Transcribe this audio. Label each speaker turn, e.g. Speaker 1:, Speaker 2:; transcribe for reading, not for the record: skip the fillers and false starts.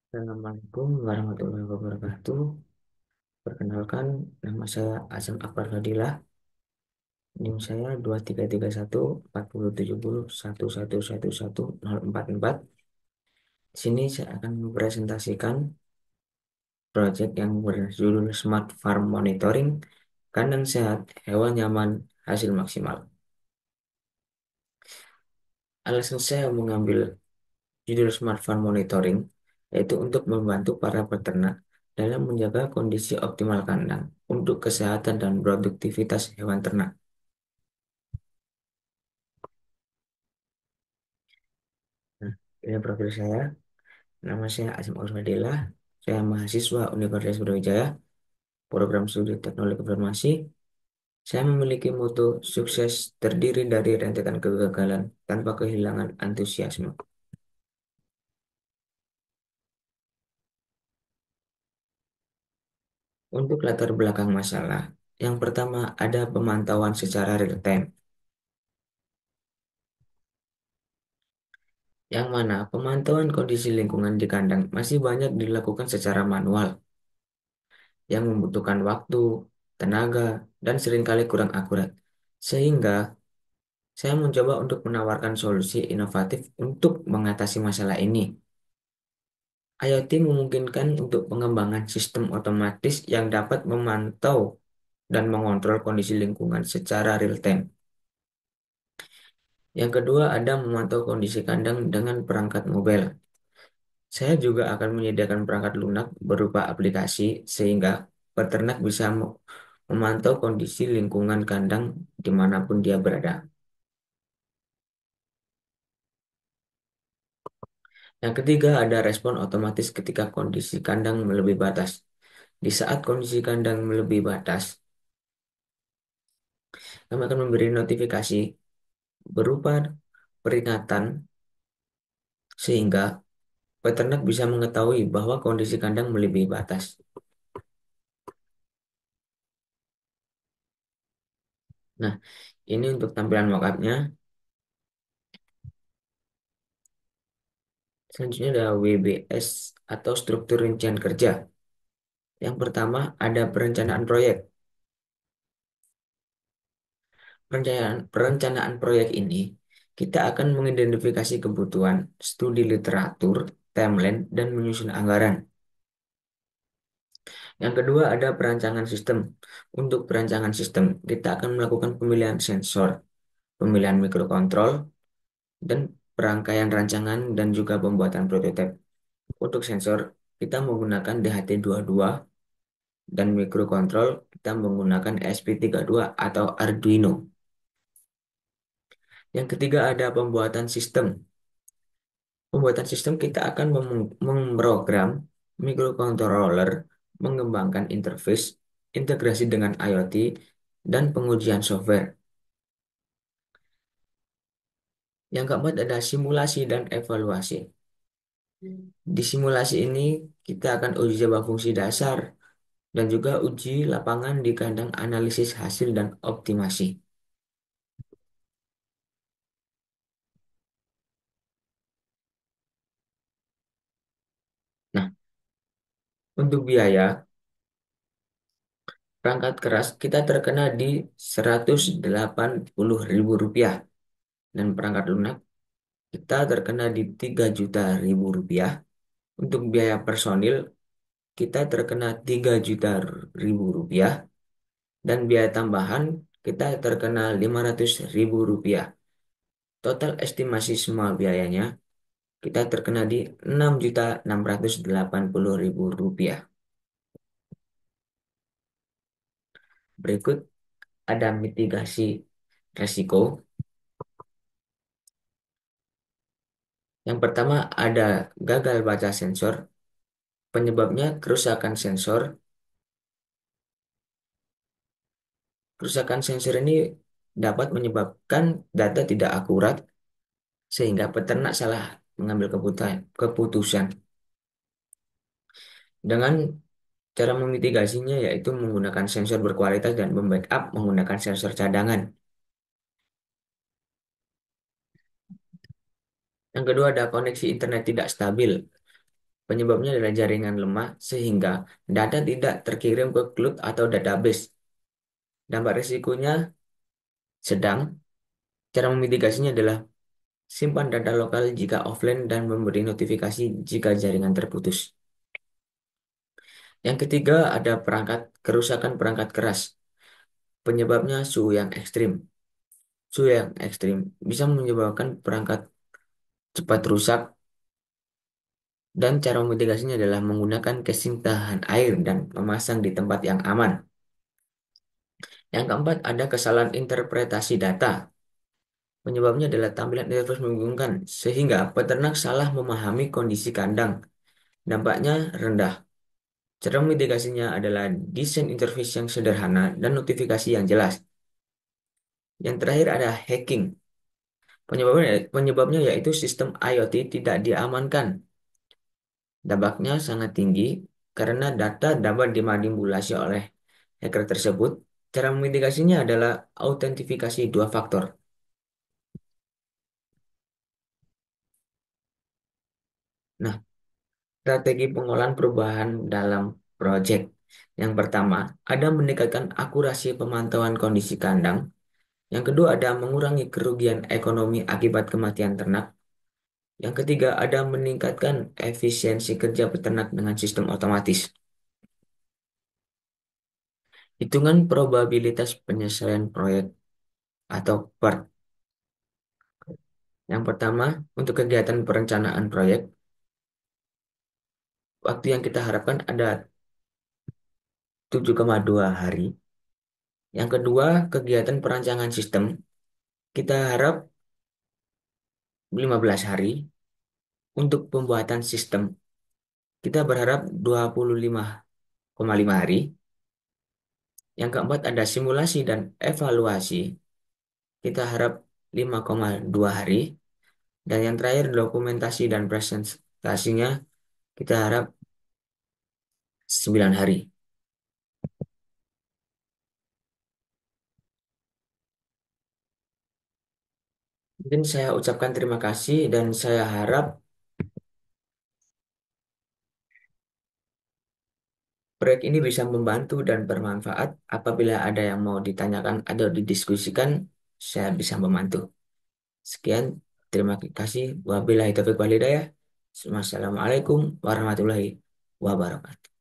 Speaker 1: Assalamualaikum warahmatullahi wabarakatuh. Perkenalkan, nama saya Azam Akbar Fadilah. NIM saya 23317011111044. Di sini saya akan mempresentasikan proyek yang berjudul Smart Farm Monitoring, kandang sehat, hewan nyaman, hasil maksimal. Alasan saya mengambil judul Smart Farm Monitoring yaitu untuk membantu para peternak dalam menjaga kondisi optimal kandang untuk kesehatan dan produktivitas hewan ternak. Nah, ini profil saya. Nama saya Asim Ausmadillah. Saya mahasiswa Universitas Brawijaya, program studi Teknologi Informasi. Saya memiliki moto sukses terdiri dari rentetan kegagalan tanpa kehilangan antusiasme. Untuk latar belakang masalah, yang pertama ada pemantauan secara real time, yang mana pemantauan kondisi lingkungan di kandang masih banyak dilakukan secara manual, yang membutuhkan waktu, tenaga, dan seringkali kurang akurat. Sehingga saya mencoba untuk menawarkan solusi inovatif untuk mengatasi masalah ini. IoT memungkinkan untuk pengembangan sistem otomatis yang dapat memantau dan mengontrol kondisi lingkungan secara real time. Yang kedua ada memantau kondisi kandang dengan perangkat mobile. Saya juga akan menyediakan perangkat lunak berupa aplikasi sehingga peternak bisa memantau kondisi lingkungan kandang dimanapun dia berada. Yang ketiga ada respon otomatis ketika kondisi kandang melebihi batas. Di saat kondisi kandang melebihi batas, kami akan memberi notifikasi berupa peringatan sehingga peternak bisa mengetahui bahwa kondisi kandang melebihi batas. Nah, ini untuk tampilan mockupnya. Selanjutnya ada WBS atau struktur rincian kerja. Yang pertama ada perencanaan proyek. Perencanaan proyek ini kita akan mengidentifikasi kebutuhan, studi literatur, timeline, dan menyusun anggaran. Yang kedua ada perancangan sistem. Untuk perancangan sistem, kita akan melakukan pemilihan sensor, pemilihan mikrokontrol, dan perangkaian rancangan dan juga pembuatan prototipe. Untuk sensor, kita menggunakan DHT22 dan mikrokontrol kita menggunakan ESP32 atau Arduino. Yang ketiga ada pembuatan sistem. Pembuatan sistem kita akan memprogram microcontroller, mengembangkan interface, integrasi dengan IoT, dan pengujian software. Yang keempat ada simulasi dan evaluasi. Di simulasi ini kita akan uji coba fungsi dasar dan juga uji lapangan di kandang analisis hasil dan optimasi. Nah, untuk biaya, perangkat keras kita terkena di Rp180.000 dan perangkat lunak kita terkena di Rp3.000.000. Untuk biaya personil kita terkena Rp3.000.000 dan biaya tambahan kita terkena Rp500.000. Total estimasi semua biayanya kita terkena di Rp6.680.000. Berikut ada mitigasi resiko. Yang pertama ada gagal baca sensor. Penyebabnya kerusakan sensor. Kerusakan sensor ini dapat menyebabkan data tidak akurat sehingga peternak salah mengambil keputusan. Dengan cara memitigasinya yaitu menggunakan sensor berkualitas dan membackup menggunakan sensor cadangan. Yang kedua ada koneksi internet tidak stabil. Penyebabnya adalah jaringan lemah sehingga data tidak terkirim ke cloud atau database. Dampak risikonya sedang. Cara memitigasinya adalah simpan data lokal jika offline dan memberi notifikasi jika jaringan terputus. Yang ketiga ada kerusakan perangkat keras. Penyebabnya suhu yang ekstrim. Suhu yang ekstrim bisa menyebabkan perangkat cepat rusak dan cara memitigasinya adalah menggunakan casing tahan air dan memasang di tempat yang aman. Yang keempat ada kesalahan interpretasi data. Penyebabnya adalah tampilan interface membingungkan sehingga peternak salah memahami kondisi kandang. Dampaknya rendah. Cara mitigasinya adalah desain interface yang sederhana dan notifikasi yang jelas. Yang terakhir ada hacking. Penyebabnya yaitu sistem IoT tidak diamankan. Dampaknya sangat tinggi karena data dapat dimanipulasi oleh hacker tersebut. Cara memitigasinya adalah autentifikasi dua faktor. Nah, strategi pengolahan perubahan dalam proyek. Yang pertama, ada meningkatkan akurasi pemantauan kondisi kandang. Yang kedua, ada mengurangi kerugian ekonomi akibat kematian ternak. Yang ketiga, ada meningkatkan efisiensi kerja peternak dengan sistem otomatis. Hitungan probabilitas penyelesaian proyek atau PERT. Yang pertama, untuk kegiatan perencanaan proyek, waktu yang kita harapkan ada 7,2 hari. Yang kedua, kegiatan perancangan sistem, kita harap 15 hari. Untuk pembuatan sistem, kita berharap 25,5 hari. Yang keempat, ada simulasi dan evaluasi, kita harap 5,2 hari. Dan yang terakhir, dokumentasi dan presentasinya, kita harap 9 hari. Mungkin saya ucapkan terima kasih dan saya harap proyek ini bisa membantu dan bermanfaat. Apabila ada yang mau ditanyakan atau didiskusikan, saya bisa membantu. Sekian, terima kasih. Wabillahi taufiq walhidayah. Wassalamualaikum warahmatullahi wabarakatuh.